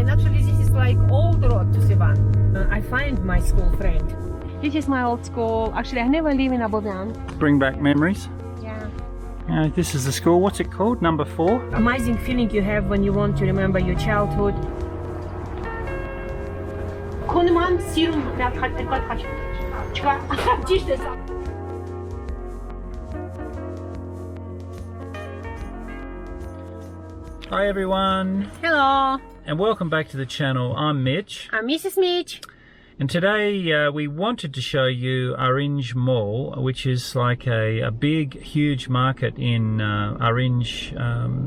And actually this is like old road to Yerevan. I find my school friend. This is my old school. Actually, I never live in Abovyan. Bring back memories. Yeah. This is the school. What's it called? Number 4? Amazing feeling you have when you want to remember your childhood. Hi everyone. Hello. And welcome back to the channel. I'm Mitch. I'm Mrs Mitch. And today we wanted to show you Orange Mall, which is like a big, huge market in Orange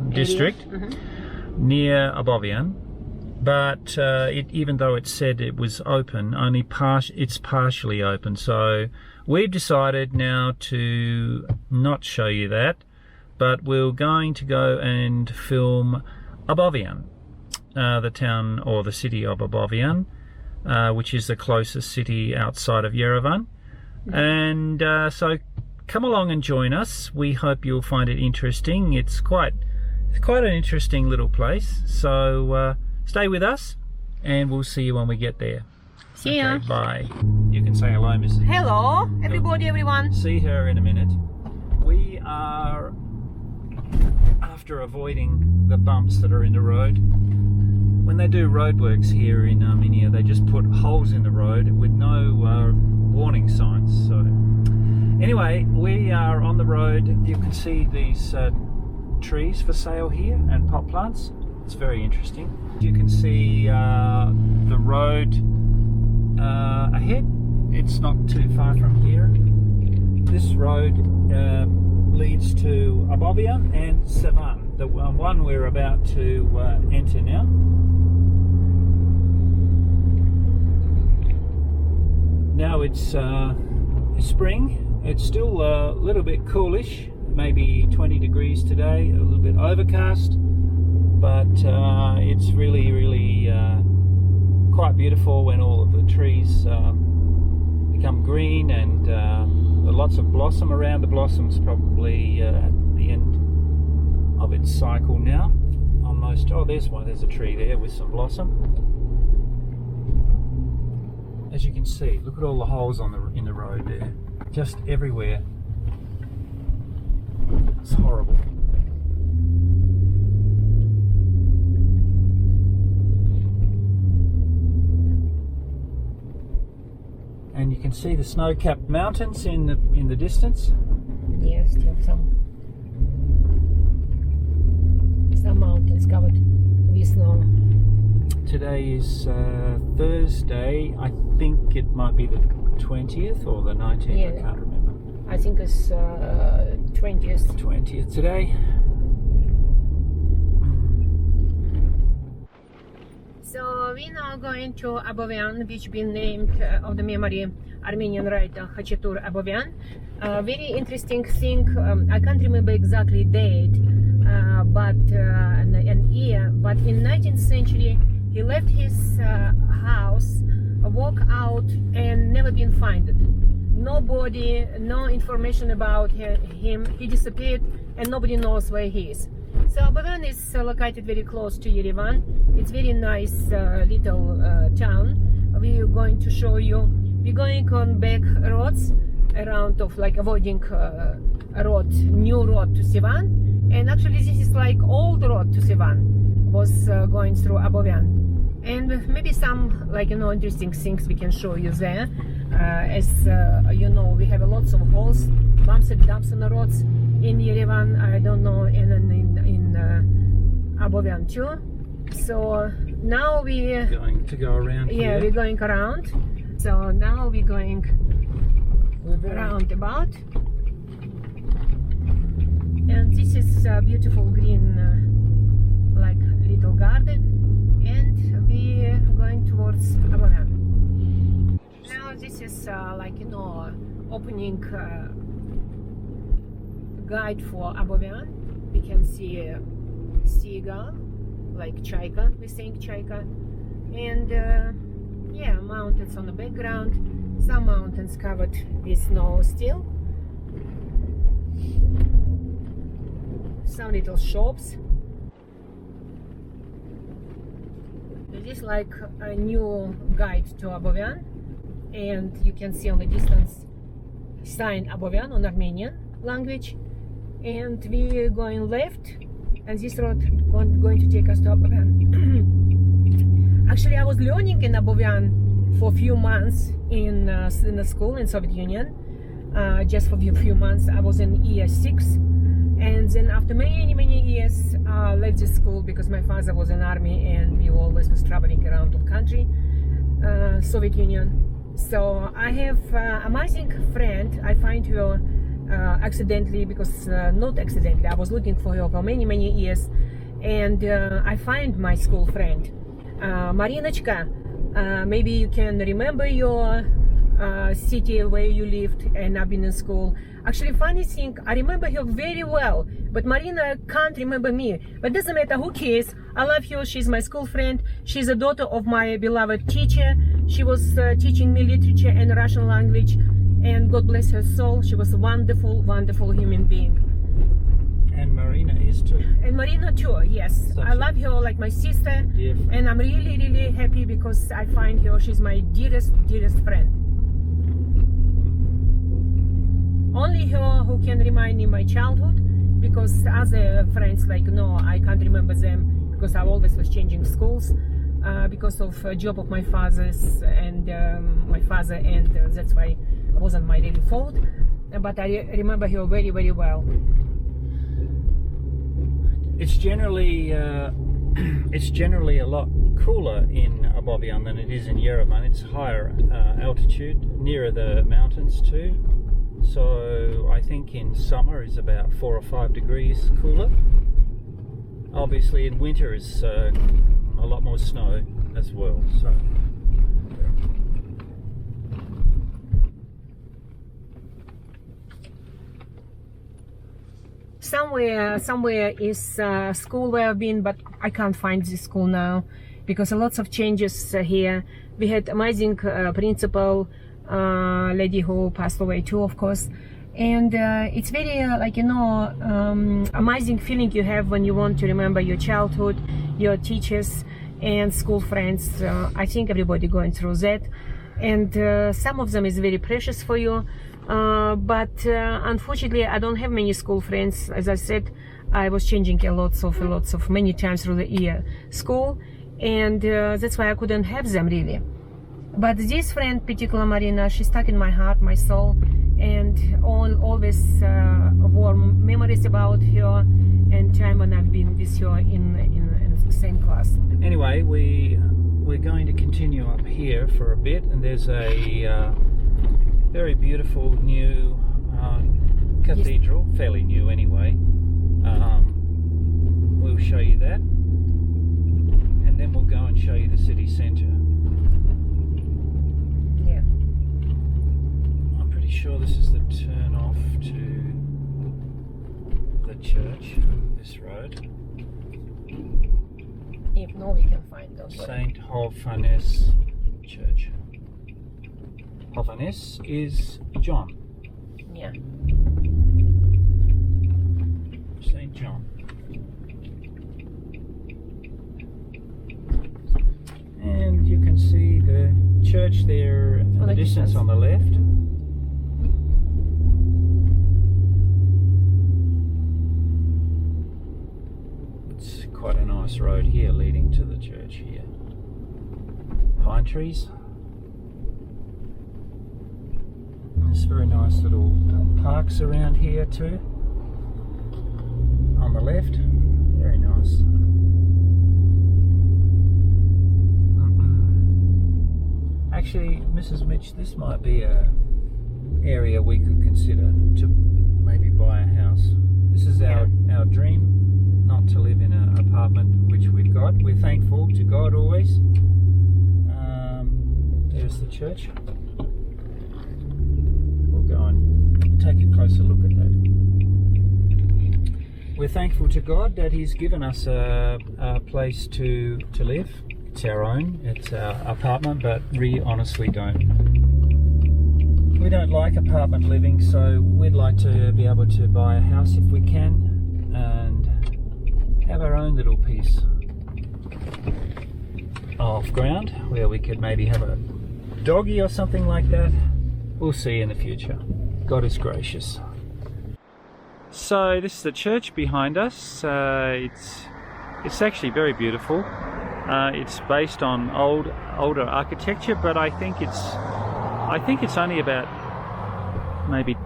district near Abovyan. But even though it said it was open, it's partially open. So we've decided now to not show you that, but we're going to go and film Abovyan, the town or the city of Abovyan. Which is the closest city outside of Yerevan. And so come along and join us. We hope you'll find it interesting. It's quite an interesting little place. So stay with us and we'll see you when we get there. See ya. Bye. You can say hello, Mrs. Hello, everybody, everyone. See her in a minute. We are, after avoiding the bumps that are in the road, when they do roadworks here in Armenia, they just put holes in the road with no warning signs. So anyway, we are on the road. You can see these trees for sale here and pot plants. It's very interesting. You can see the road ahead. It's not too far from here. This road leads to Abovyan and Yerevan, the one we're about to enter now. Now it's spring. It's still a little bit coolish, maybe 20 degrees today, a little bit overcast, but it's really quite beautiful when all of the trees become green and lots of blossom around. The blossom's probably at the end of its cycle now, almost. Oh, there's a tree there with some blossom. As you can see, look at all the holes in the road there, just everywhere. It's horrible. And you can see the snow-capped mountains in the distance. Yes, still some mountains covered with snow. Today is Thursday. I think it might be the 20th or the 19th. Yeah. I can't remember. I think it's 20th. 20th today. So we now going to Abovyan, which been named of the memory Armenian writer Khachapuri Abovyan. Very interesting thing. I can't remember exactly date, but an year. But in 19th century. He left his house, walked out, and never been found. Nobody, no information about him. He disappeared, and nobody knows where he is. So Abovyan is located very close to Yerevan. It's very nice little town. We are going to show you. We're going on back roads around of like avoiding new road to Yerevan. And actually, this is like old road to Yerevan was going through Abovyan. And maybe some interesting things we can show you there. As you know, we have lots of holes, bumps and dumps on the roads in Yerevan. I don't know, and in Abovyan too. So now we're going to go around here. Yeah, we're going around. So now we're going around about. And this is a beautiful green, like little garden. And we're going towards Abovyan. Now this is opening guide for Abovyan. We can see a seagull, like chaika, we think chaika. And yeah, mountains on the background. Some mountains covered with snow still. Some little shops. this is like a new guide to Abovyan, and you can see on the distance sign Abovyan on Armenian language, and we're going left, and this road going to take us to Abovyan. Actually, I was learning in Abovyan for a few months in the school in Soviet Union. Just for a few months. I was in year 6, and then after many years I left this school because my father was in army and we always was traveling around the country, Soviet Union. So I have amazing friend. I find her accidentally, because not accidentally, I was looking for her for many years, and I find my school friend, Marinочка. Maybe you can remember your city where you lived and I've been in school. Actually, funny thing, I remember her very well, but Marina can't remember me. But doesn't matter, who cares? I love her. She's my school friend. She's a daughter of my beloved teacher. She was teaching me literature and Russian language, and God bless her soul. She was a wonderful human being. And Marina is too. And Marina too, yes. I love her like my sister, and I'm really happy because I find her. She's my dearest friend. Only her who can remind me my childhood, because other friends, like, no, I can't remember them because I always was changing schools because of job of my father's and that's why it wasn't my really fault. But I remember her very well. It's generally a lot cooler in Abovyan than it is in Yerevan. It's higher altitude, nearer the mountains too. So I think in summer is about 4 or 5 degrees cooler. Obviously in winter is a lot more snow as well. So somewhere is school where I've been, but I can't find this school now because lots of changes here. We had amazing principal, lady who passed away too, of course, and it's very amazing feeling you have when you want to remember your childhood, your teachers and school friends. I think everybody going through that, and some of them is very precious for you, but unfortunately I don't have many school friends. As I said, I was changing a lots of many times through the year school, and that's why I couldn't have them really. But this friend, particular Marina, she stuck in my heart, my soul, and always warm memories about her and time when I've been with her in the same class. Anyway, we're going to continue up here for a bit, and there's a very beautiful new cathedral, fairly new anyway. We'll show you that, and then we'll go and show you the city centre. Sure, this is the turn off to the church, this road. If no, we can find those. St Hovhannes Church. Hovhannes is John. Yeah. St John. And you can see the church there in the distance on the left. Quite a nice road here leading to the church here. Pine trees. There's very nice little parks around here too. On the left, very nice. Actually, Mrs Mitch, this might be a area we could consider to maybe buy a house. This is our dream. Not to live in an apartment, which we've got. We're thankful to God always. There's the church. We'll go and take a closer look at that. We're thankful to God that He's given us a place to live. It's our own. It's our apartment, but we honestly we don't like apartment living, so we'd like to be able to buy a house if we can and have our own little piece. of ground where we could maybe have a doggy or something like that. We'll see in the future. God is gracious. So this is the church behind us. It's actually very beautiful. It's based on older architecture, but I think it's only about maybe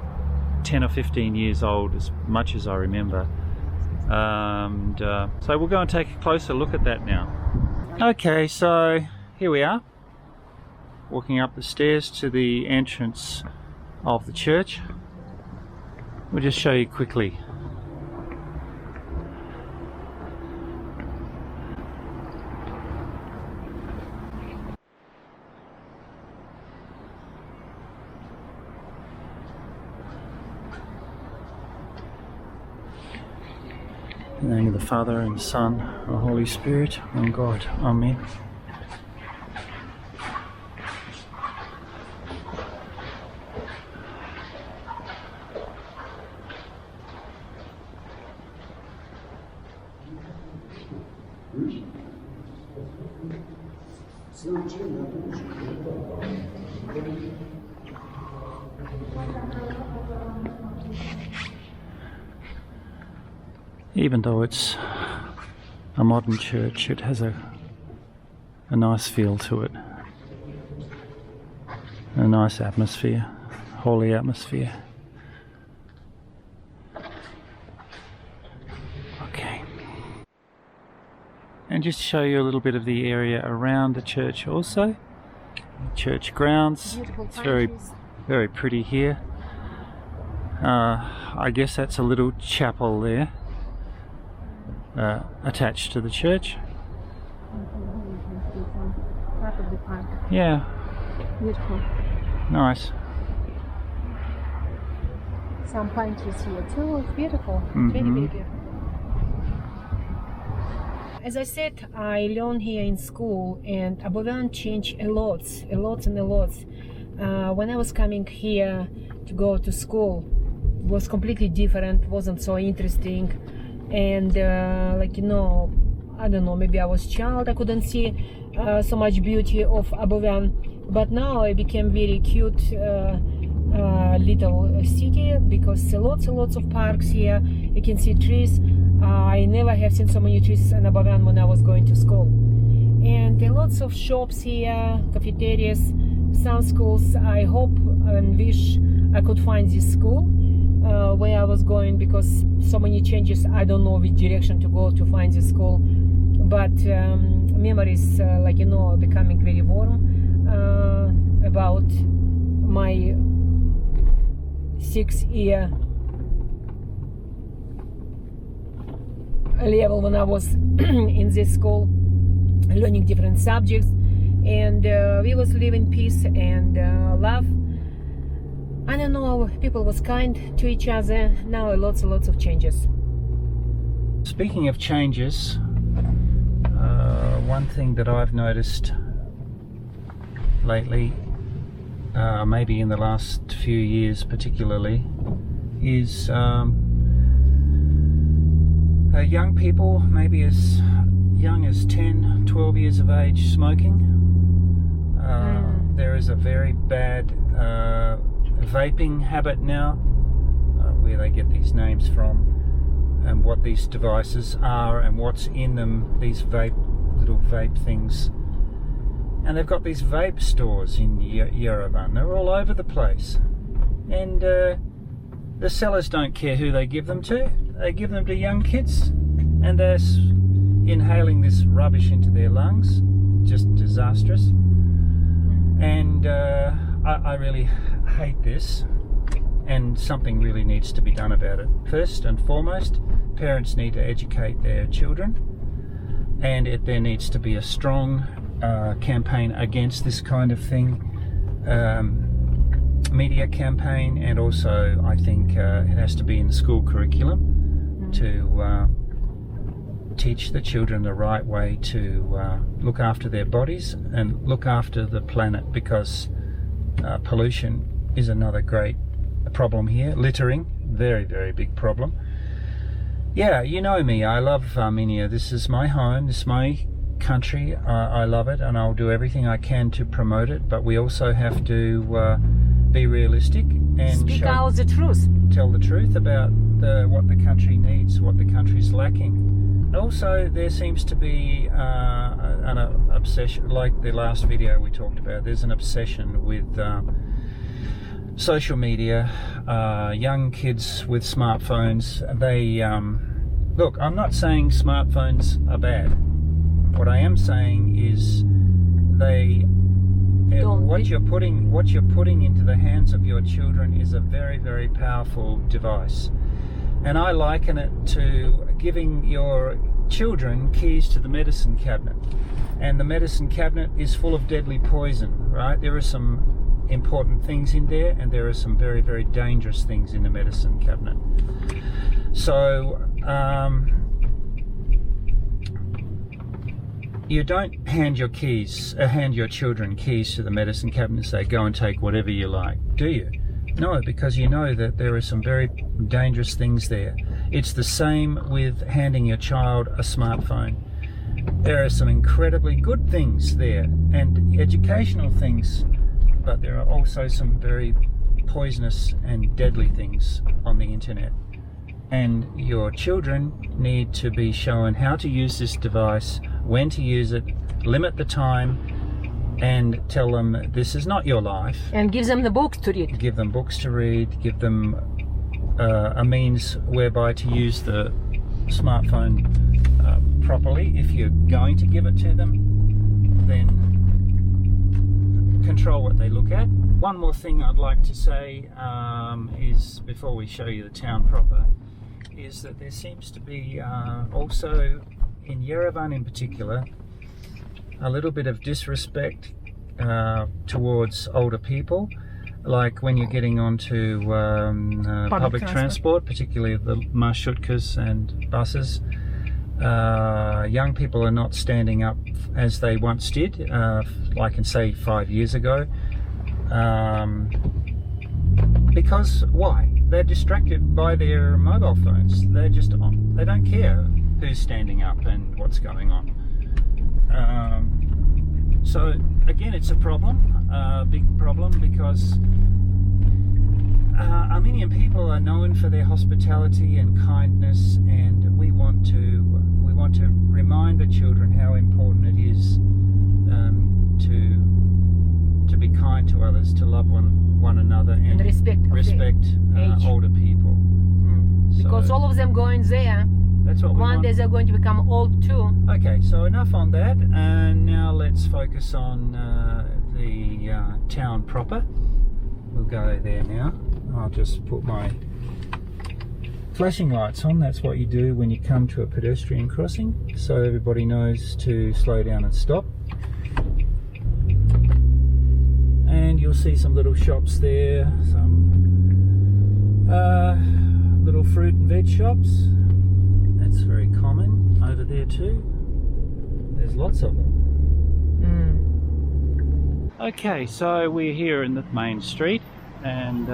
10 or 15 years old, as much as I remember. So we'll go and take a closer look at that now. Okay, so here we are, walking up the stairs to the entrance of the church. We'll just show you quickly. In the name of the Father, and the Son, and the Holy Spirit, one God. Amen. Even though it's a modern church, it has a nice feel to it, a nice atmosphere, holy atmosphere. Okay. And just to show you a little bit of the area around the church also. Church grounds. It's very pretty here. I guess that's a little chapel there. Attached to the church. Part of the park. Yeah. Beautiful. Nice. Some pine trees here too. It's beautiful. Mm-hmm. Very, very beautiful. As I said, I learned here in school, and Abovyan changed a lot. When I was coming here to go to school, it was completely different. Wasn't so interesting. And like, you know, I don't know, maybe I was child, I couldn't see so much beauty of Abovyan, but now it became very cute little city, because lots of parks here. You can see trees. I never have seen so many trees in Abovyan when I was going to school. And lots of shops here, cafeterias, some schools. I hope and wish I could find this school where I was going, because so many changes, I don't know which direction to go to find the school. But memories, like, you know, becoming very warm about my 6-year level when I was in this school, learning different subjects, and we was living peace and love. I don't know, people was kind to each other. Now lots of changes. Speaking of changes, one thing that I've noticed lately, maybe in the last few years particularly, is young people, maybe as young as 10, 12 years of age, smoking. There is a very bad vaping habit now, where they get these names from, and what these devices are and what's in them, these little vape things. And they've got these vape stores in Yerevan. They're all over the place, and the sellers don't care who they give them to. They give them to young kids, and they're inhaling this rubbish into their lungs. Just disastrous. And I really hate this, and something really needs to be done about it. First and foremost, parents need to educate their children, and there needs to be a strong campaign against this kind of thing, media campaign, and also I think it has to be in the school curriculum to teach the children the right way to look after their bodies and look after the planet, because pollution is another great problem here. Littering, very big problem. Yeah, you know me, I love Armenia. This is my home, this is my country. I love it, and I'll do everything I can to promote it, but we also have to be realistic and speak out the truth. Tell the truth about what the country needs, what the country's lacking. Also, there seems to be an obsession, like the last video we talked about, there's an obsession with social media, young kids with smartphones. They look, I'm not saying smartphones are bad. What I am saying is what you're putting into the hands of your children is a very, very powerful device. And I liken it to giving your children keys to the medicine cabinet. And the medicine cabinet is full of deadly poison, right? There are some important things in there, and there are some very, very dangerous things in the medicine cabinet. So you don't hand your children keys to the medicine cabinet and say, go and take whatever you like, do you? No, because you know that there are some very dangerous things there. It's the same with handing your child a smartphone. There are some incredibly good things there and educational things, but there are also some very poisonous and deadly things on the internet. And your children need to be shown how to use this device, when to use it, limit the time, and tell them this is not your life. And give them the books to read. Give them books to read, give them a means whereby to use the smartphone properly. If you're going to give it to them, then control what they look at. One more thing I'd like to say is, before we show you the town proper, is that there seems to be also in Yerevan in particular a little bit of disrespect towards older people, like when you're getting onto public transport, particularly the marshutkas and buses. Young people are not standing up as they once did, like in say 5 years ago. Because why? They're distracted by their mobile phones. They're just on. They don't care who's standing up and what's going on. So again, it's a problem, a big problem, because Armenian people are known for their hospitality and kindness, and we want to remind the children how important it is to be kind to others, to love one another, and respect older people. Because so, all of them going there, that's what we one want. day they're going to become old too. Okay, so enough on that, and now let's focus on the town proper. We'll go there now. I'll just put my flashing lights on. That's what you do when you come to a pedestrian crossing, so everybody knows to slow down and stop. And you'll see some little shops there, some little fruit and veg shops. That's very common over there too. There's lots of them. Okay, so we're here in the main street, and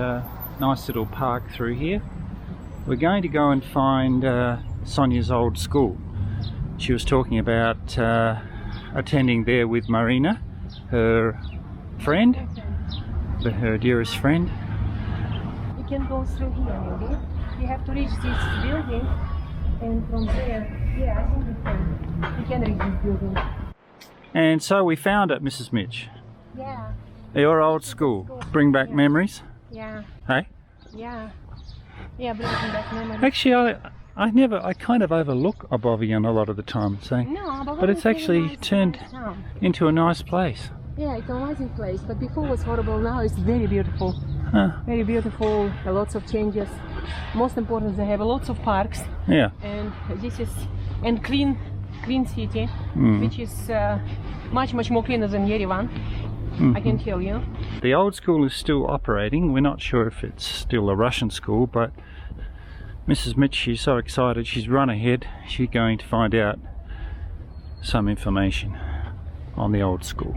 nice little park through here. We're going to go and find Sonia's old school. She was talking about attending there with Marina, her friend, her dearest friend. You can go through here, maybe. You have to reach this building, and from there, yeah, I think you can reach this building. And so we found it, Mrs Mitch. Yeah. Your old school. Bring back memories? Yeah. Hey? Yeah. Yeah, bring back memories. Actually, I kind of overlook Abovyan a lot of the time, but it's actually turned into a nice place. Yeah, it's an amazing place, but before it was horrible. Now it's very beautiful. Very beautiful, lots of changes. Most important, they have lots of parks. Yeah. And this is clean city, which is much more cleaner than Yerevan. I can tell you. The old school is still operating. We're not sure if it's still a Russian school, but Mrs Mitch, she's so excited. She's run ahead. She's going to find out some information on the old school.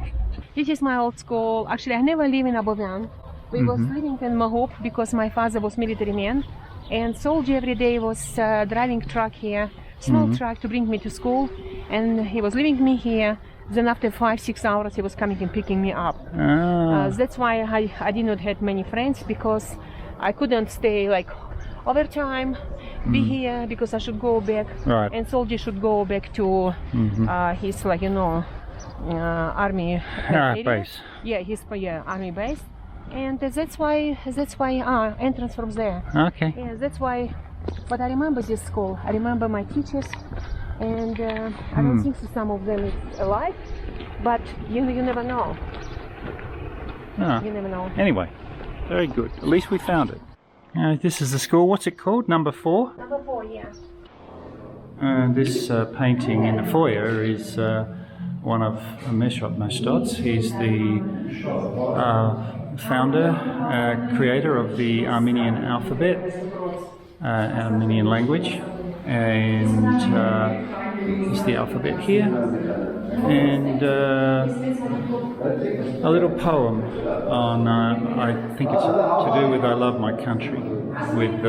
This is my old school. Actually, I never lived in Abovyan. We was living in Mahop because my father was military man, and soldier every day was driving truck here, small truck to bring me to school. and he was leaving me here. Then after 5-6 hours he was coming and picking me up. That's why I did not have many friends, because I couldn't stay like overtime, be here, because I should go back, and soldier should go back to his, like, you know, army base. Yeah, his army base, and that's why entrance from there. Okay. Yeah, that's why. But I remember this school. I remember my teachers, and I don't think so some of them is alive, but you never know. You never know. Anyway, very good. At least we found it. This is the school. What's it called? Number 4? Number 4, yeah. This painting in the foyer is one of Meshot's. He's the founder, creator of the Armenian alphabet, Armenian language, and it's the alphabet here, and a little poem on, I think it's to do with I Love My Country, with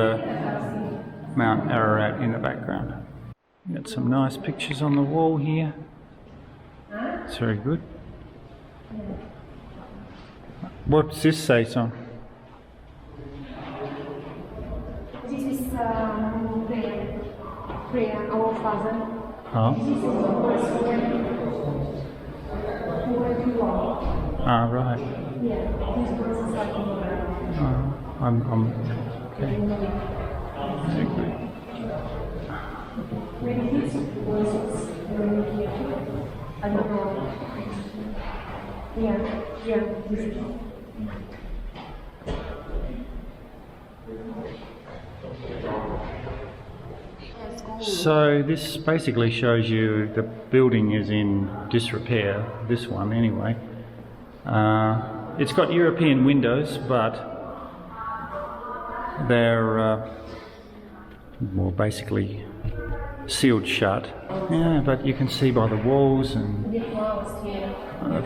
Mount Ararat in the background. Got some nice pictures on the wall here. It's very good. What's this say, son? This is prayer, Our Father. Oh. Right. Yeah, this was like I'm okay. Very good. maybe this was I don't know. Yeah, this is. So this basically shows you the building is in disrepair, this one anyway. It's got European windows, but they're well, basically sealed shut. Yeah, but you can see by the walls, and they've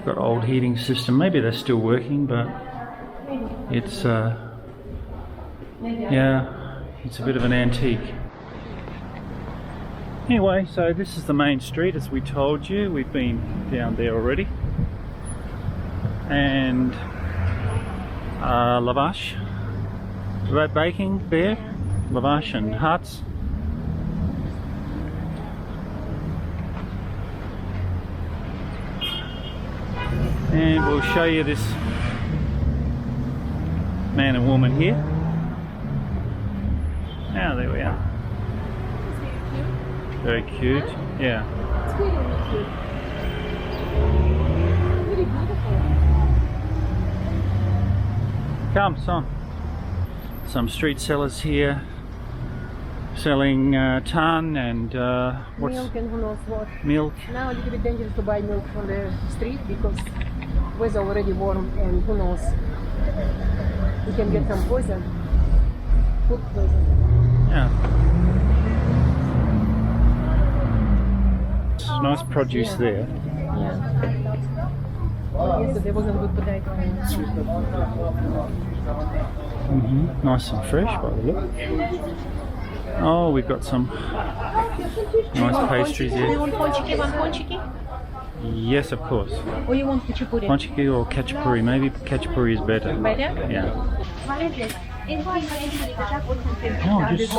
got old heating system. Maybe they're still working, but it's yeah, it's a bit of an antique. Anyway, so this is the main street, as we told you. We've been down there already. And lavash, baking there, lavash and huts. And we'll show you this man and woman here. Now there we are. Very cute, yeah. It's really cute. Really beautiful. Come, son. Some street sellers here selling tan and what's Milk and who knows what. milk. Now a little bit dangerous to buy milk from the street because weather already warm, and who knows, you can get some poison, food poison. Yeah. Nice produce there. Yeah. Yesterday wasn't good potato. Nice and fresh by the look. Oh, we've got some nice pastries Do you here. want ponchiki? Want ponchiki? Yes, of course. Or you want khachapuri? Ponchiki or Khachapuri. Maybe Khachapuri is better. Better? Yeah. Oh, just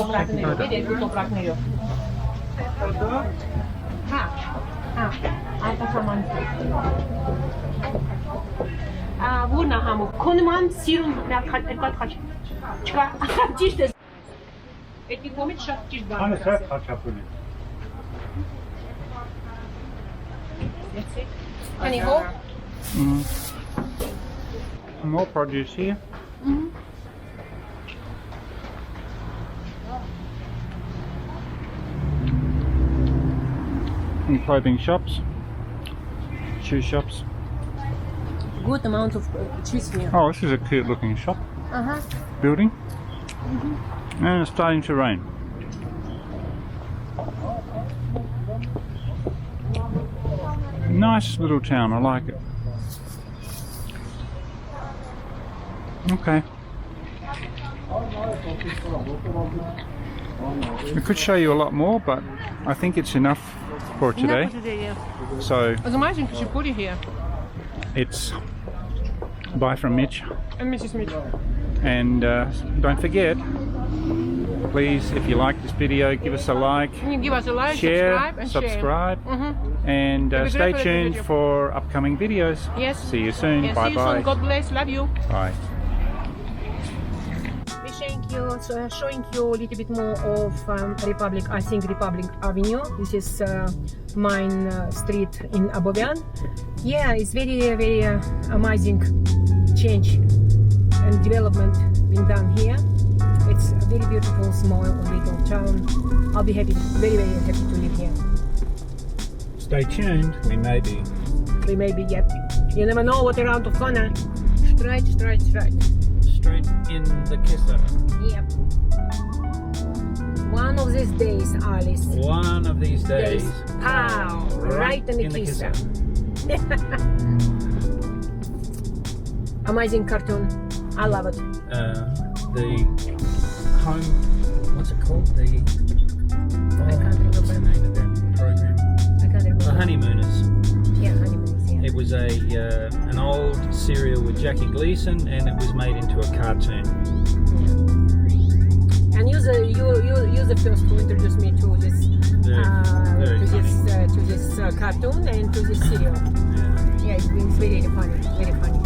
Որն է համով, քոնման սիրուն շատ խաչ չկա, ճիշտ է, էդի կոմից շատ ճիշտ բան է Khachapuri. Any hope? More produce here. And clothing shops, shoe shops. Good amount of cheese here. Oh, this is a cute looking shop building. And it's starting to rain. Nice little town, I like it. Okay. We could show you a lot more, but I think it's enough for today. Yeah. So It's amazing Khachapuri here. it's bye from Mitch. And Mrs Mitch. And don't forget, please, if you like this video, give us a like, Give us a like, share, subscribe, and stay tuned for upcoming videos. Yes. See you soon. Yes, Bye see you bye. soon. God bless. Love you. Bye. We thank you. So showing you a little bit more of Republic Avenue. This is main street in Abovyan. Yeah, it's very amazing change and development being done here. It's a very beautiful, small little town. I'll be very happy to live here. Stay tuned. We may be. We may be yet. You never know what around the corner. Straight. Straight in the kisser. Yep. One of these days, Alice. One of these days. Pow! Right in the kisser. Amazing cartoon. I love it. The home, what's it called? I can't remember the name of that program? I can't remember. The Honeymooners. Yeah, Honeymooners, yeah. It was an old serial with Jackie Gleason, and it was made into a cartoon. Yeah. And you're the first who introduced me to this cartoon and to this serial. Yeah. Yeah, it's very funny, very funny.